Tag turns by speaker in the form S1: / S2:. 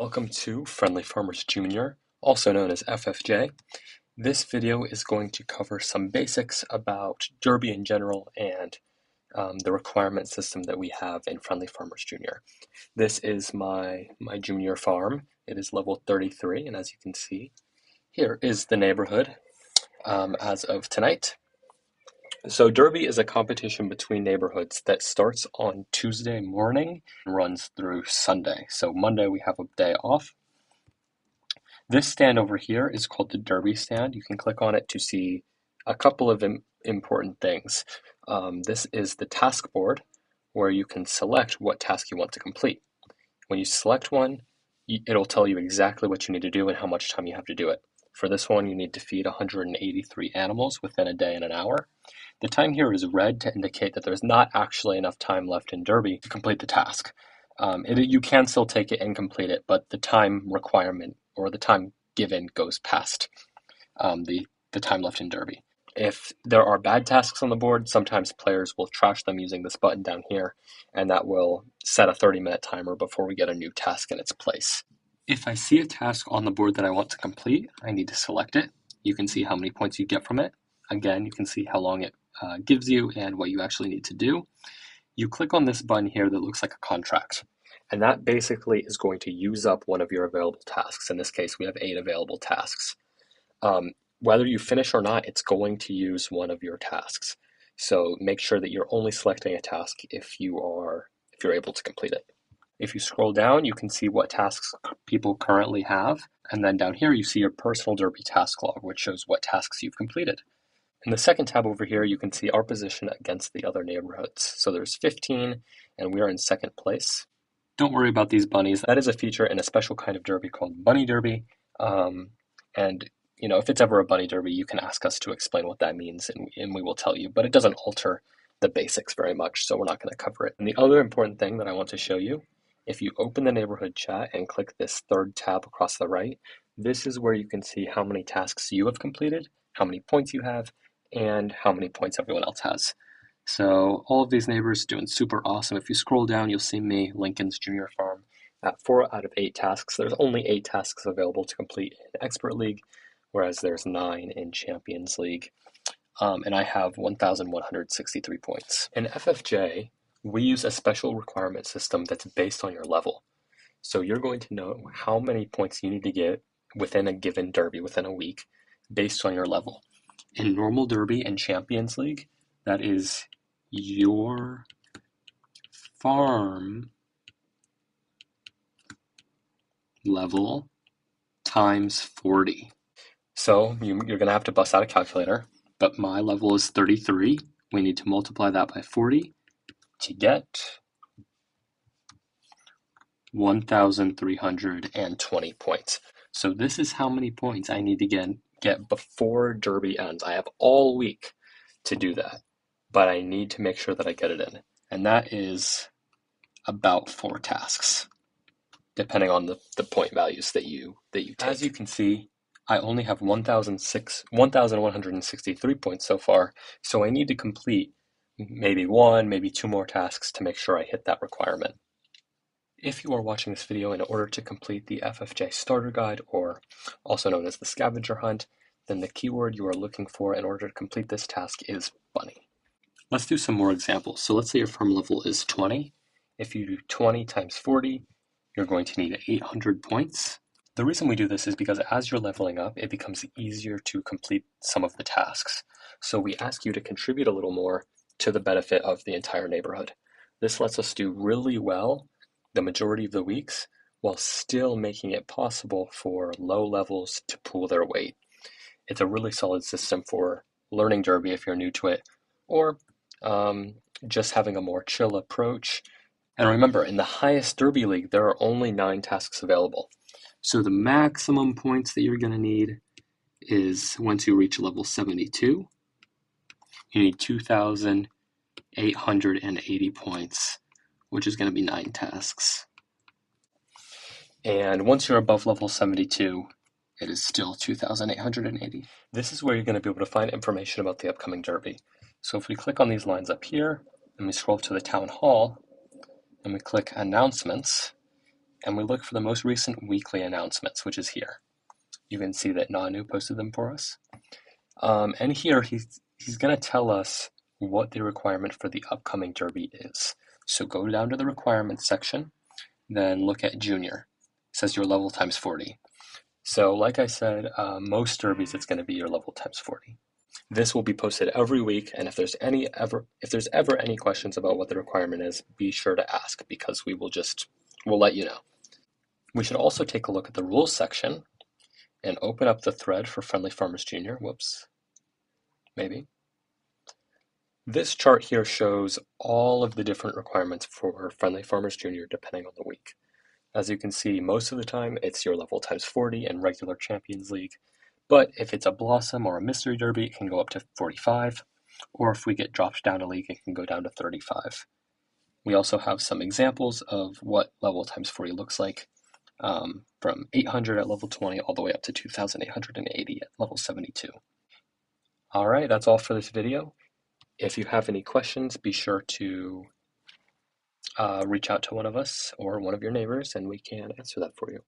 S1: Welcome to Friendly Farmers Junior, also known as FFJ. This video is going to cover some basics about Derby in general and the requirement system that we have in Friendly Farmers Junior. This is my junior farm. It is level 33, and as you can see, here is the neighborhood as of tonight. So Derby is a competition between neighborhoods that starts on Tuesday morning and runs through Sunday. So Monday we have a day off. This stand over here is called the Derby stand. You can click on it to see a couple of important things. This is the task board where you can select what task you want to complete. When you select one, it'll tell you exactly what you need to do and how much time you have to do it. For this one, you need to feed 183 animals within a day and an hour. The time here is red to indicate that there's not actually enough time left in Derby to complete the task. You can still take it and complete it, but the time requirement or the time given goes past the time left in Derby. If there are bad tasks on the board, sometimes players will trash them using this button down here, and that will set a 30-minute timer before we get a new task in its place. If I see a task on the board that I want to complete, I need to select it. You can see how many points you get from it. Again, you can see how long it gives you and what you actually need to do. You click on this button here that looks like a contract, and that basically is going to use up one of your available tasks. In this case, we have 8 available tasks. Whether you finish or not, it's going to use one of your tasks. So make sure that you're only selecting a task if you're able to complete it. If you scroll down, you can see what tasks people currently have, and then down here you see your personal Derby task log, which shows what tasks you've completed. In the second tab over here, you can see our position against the other neighborhoods. So there's 15, and we are in second place. Don't worry about these bunnies. That is a feature in a special kind of derby called Bunny Derby. And if it's ever a bunny derby, you can ask us to explain what that means, and we will tell you. But it doesn't alter the basics very much, so we're not going to cover it. And the other important thing that I want to show you, if you open the neighborhood chat and click this third tab across the right, this is where you can see how many tasks you have completed, how many points you have, and how many points everyone else has. So all of these neighbors doing super awesome. If you scroll down, you'll see me, Lincoln's Junior Farm, at 4 out of 8 tasks. There's only 8 tasks available to complete in Expert League, whereas there's 9 in Champions League. And I have 1,163 points. In FFJ, we use a special requirement system that's based on your level. So you're going to know how many points you need to get within a given derby, within a week, based on your level. In normal derby and Champions League, that is your farm level times 40. So you're going to have to bust out a calculator, but my level is 33. We need to multiply that by 40 to get 1,320 points. So this is how many points I need to get before Derby ends. I have all week to do that, but I need to make sure that I get it in. And that is about 4 tasks, depending on the point values that you take. As you can see, I only have 1,163 points so far, so I need to complete maybe 1, maybe 2 more tasks to make sure I hit that requirement. If you are watching this video in order to complete the FFJ Starter Guide, or also known as the Scavenger Hunt, then the keyword you are looking for in order to complete this task is bunny. Let's do some more examples. So let's say your farm level is 20. If you do 20 times 40, you're going to need 800 points. The reason we do this is because as you're leveling up, it becomes easier to complete some of the tasks. So we ask you to contribute a little more to the benefit of the entire neighborhood. This lets us do really well the majority of the weeks while still making it possible for low levels to pull their weight. It's a really solid system for learning Derby if you're new to it, or just having a more chill approach. And remember, in the highest Derby League, there are only 9 tasks available. So the maximum points that you're going to need is once you reach level 72, you need 2,880 points, which is going to be 9 tasks. And once you're above level 72, it is still 2,880. This is where you're going to be able to find information about the upcoming Derby. So if we click on these lines up here, and we scroll to the Town Hall, and we click Announcements, and we look for the most recent weekly announcements, which is here. You can see that Nanu posted them for us. And here he's going to tell us what the requirement for the upcoming derby is. So go down to the requirements section, then look at junior. It says your level times 40. So like I said, most derbies it's going to be your level times 40. This will be posted every week, and if there's ever any questions about what the requirement is, be sure to ask, because we'll let you know. We should also take a look at the rules section and open up the thread for Friendly Farmers Junior. Whoops. Maybe. This chart here shows all of the different requirements for Friendly Farmers Junior depending on the week. As you can see, most of the time it's your level times 40 in regular Champions League, but if it's a Blossom or a Mystery Derby, it can go up to 45, or if we get dropped down a league, it can go down to 35. We also have some examples of what level times 40 looks like, from 800 at level 20 all the way up to 2,880 at level 72. Alright, that's all for this video. If you have any questions, be sure to reach out to one of us or one of your neighbors, and we can answer that for you.